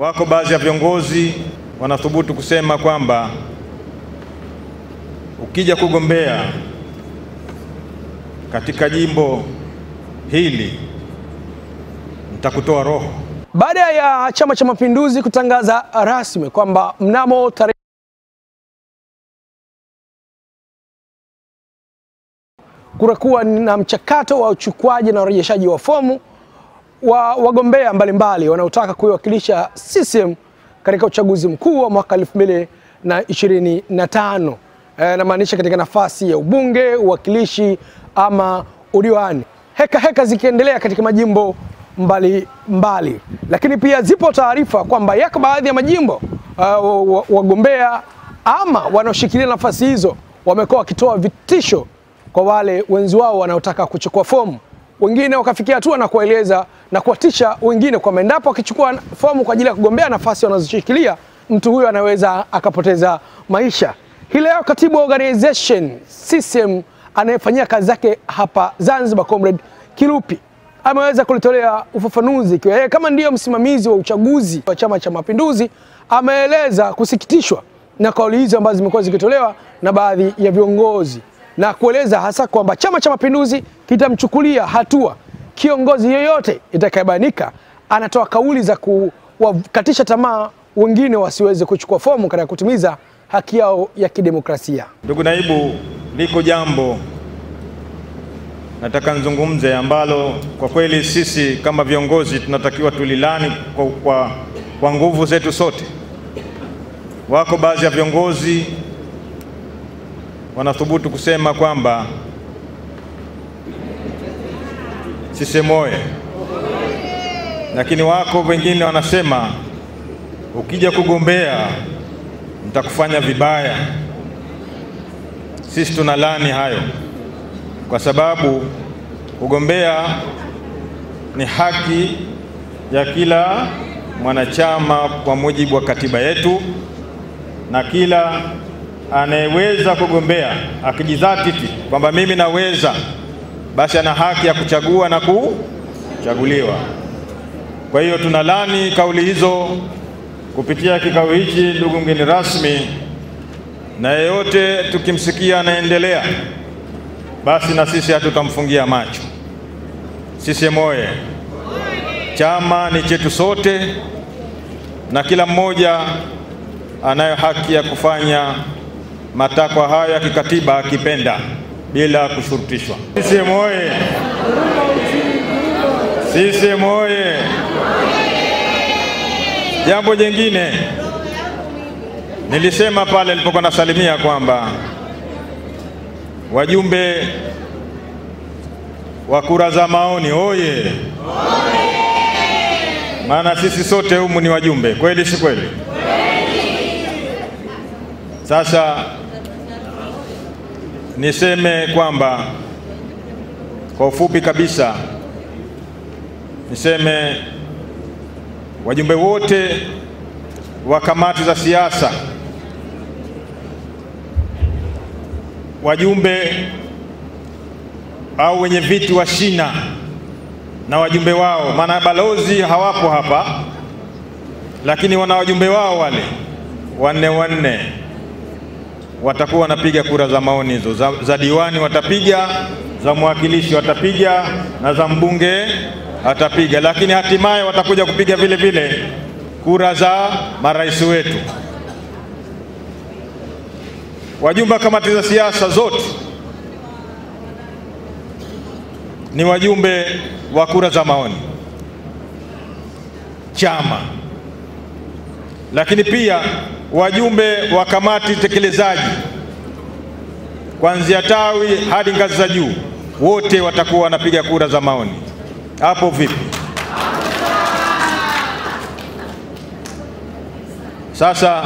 Wako baadhi ya viongozi wanathubutu kusema kwamba ukija kugombea katika jimbo hili nitakutoa roho. Baada ya Chama cha Mapinduzi kutangaza rasmi kwamba mnamo tarehe kutakuwa na mchakato wa uchukuaji na urejeshaji wa fomu wa wagombea mbalimbali wanaotaka kuiwakilisha CCM katika uchaguzi mkuu wa mwaka 2025, na maanisha katika nafasi ya ubunge, uwakilishi ama udiwani. Heka zikiendelea katika majimbo mbali. Lakini pia zipo taarifa kwamba yako baadhi ya majimbo wagombea ama wanaoshikilia nafasi hizo wamekuwa wakitoa vitisho kwa wale wenzi wao wanaotaka kuchukua fomu. Wengine wakafikia hatua na kueleza na kuwatisha wengine kwamba endapo akichukua fomu kwa ajili ya kugombea nafasi wanazoshikilia, mtu huyo anaweza akapoteza maisha. Hii leo katibu wa organization CCM anayefanyia kazi zake hapa Zanzibar, Comrade Kilupi, ameweza kulitolea ufafanuzi ikiwa yeye kama ndiyo msimamizi wa uchaguzi wa Chama cha Mapinduzi. Ameeleza kusikitishwa na kauli hizo ambazo zimekuwa zikitolewa na baadhi ya viongozi, na kueleza hasa kwamba Chama cha Mapinduzi kitamchukulia hatua kiongozi yoyote itakayebainika anatoa kauli za kuwakatisha tamaa wengine wasiweze kuchukua fomu katika kutimiza haki yao ya kidemokrasia. Ndugu naibu, liko jambo nataka nizungumze ambalo kwa kweli sisi kama viongozi tunatakiwa tulilani kwa nguvu zetu sote. Wako baadhi ya viongozi wanathubutu kusema kwamba CCM oye, lakini wako wengine wanasema ukija kugombea nitakufanya vibaya. Sisi tunalani hayo, kwa sababu kugombea ni haki ya kila mwanachama kwa mujibu wa katiba yetu, na kila anayeweza kugombea akijidhatiti kwamba mimi naweza, basi ana haki ya kuchagua na kuchaguliwa. Kwa hiyo tunalani kauli hizo kupitia kikao hichi, ndugu mgeni rasmi, na yeyote tukimsikia anaendelea, basi na sisi hatutamfungia macho. CCM oye! Chama ni chetu sote na kila mmoja anayo haki ya kufanya matakwa hayo ya kikatiba akipenda bila kushurutishwa. CCM oye! CCM oye! Jambo jingine nilisema pale nilipokuwa nasalimia kwamba wajumbe wa kura za maoni oye! Maana sisi sote humu ni wajumbe, kweli si kweli? Sasa niseme kwamba kwa ufupi kabisa, niseme wajumbe wote wa kamati za siasa, wajumbe au wenye viti wa shina na wajumbe wao, maana balozi hawapo hapa, lakini wana wajumbe wao wale wanne watakuwa wanapiga kura za maoni hizo. Za diwani watapiga, za mwakilishi watapiga, na za mbunge atapiga, lakini hatimaye watakuja kupiga vile vile kura za marais wetu. Wajumbe wa kamati za siasa zote ni wajumbe wa kura za maoni chama, lakini pia wajumbe wa kamati tekelezaji kuanzia tawi hadi ngazi za juu, wote watakuwa wanapiga kura za maoni. Hapo vipi? Sasa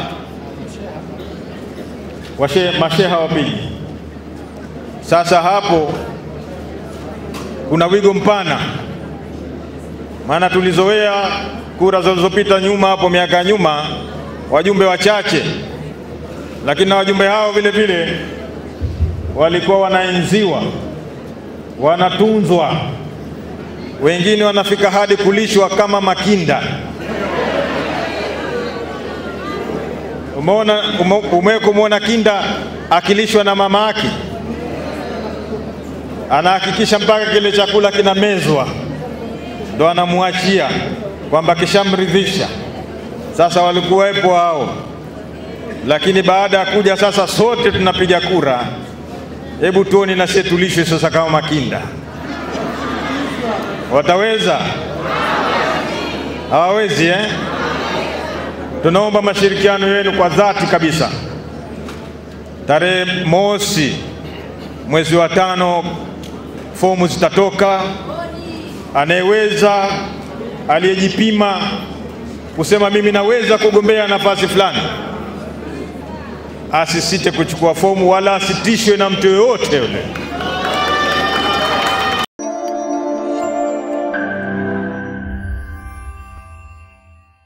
masheha wapigi. Sasa hapo kuna wigo mpana, maana tulizoea kura zilizopita nyuma, hapo miaka ya nyuma, wajumbe wachache, lakini na wajumbe hao vile vile walikuwa wanaenziwa, wanatunzwa, wengine wanafika hadi kulishwa kama makinda. Kumwona kinda akilishwa na mama yake, anahakikisha mpaka kile chakula kinamezwa, ndo anamuachia kwamba kishamridhisha. Sasa walikuwepo hao, lakini baada ya kuja sasa sote tunapiga kura, hebu tuone na sisi tulishwe sasa kama makinda. Wataweza? Hawawezi Tunaomba mashirikiano yenu kwa dhati kabisa. Tarehe 1 mwezi wa 5 fomu zitatoka. Anayeweza, aliyejipima kusema mimi naweza kugombea nafasi fulani, asisite kuchukua fomu, wala asitishwe na mtu yoyote yule.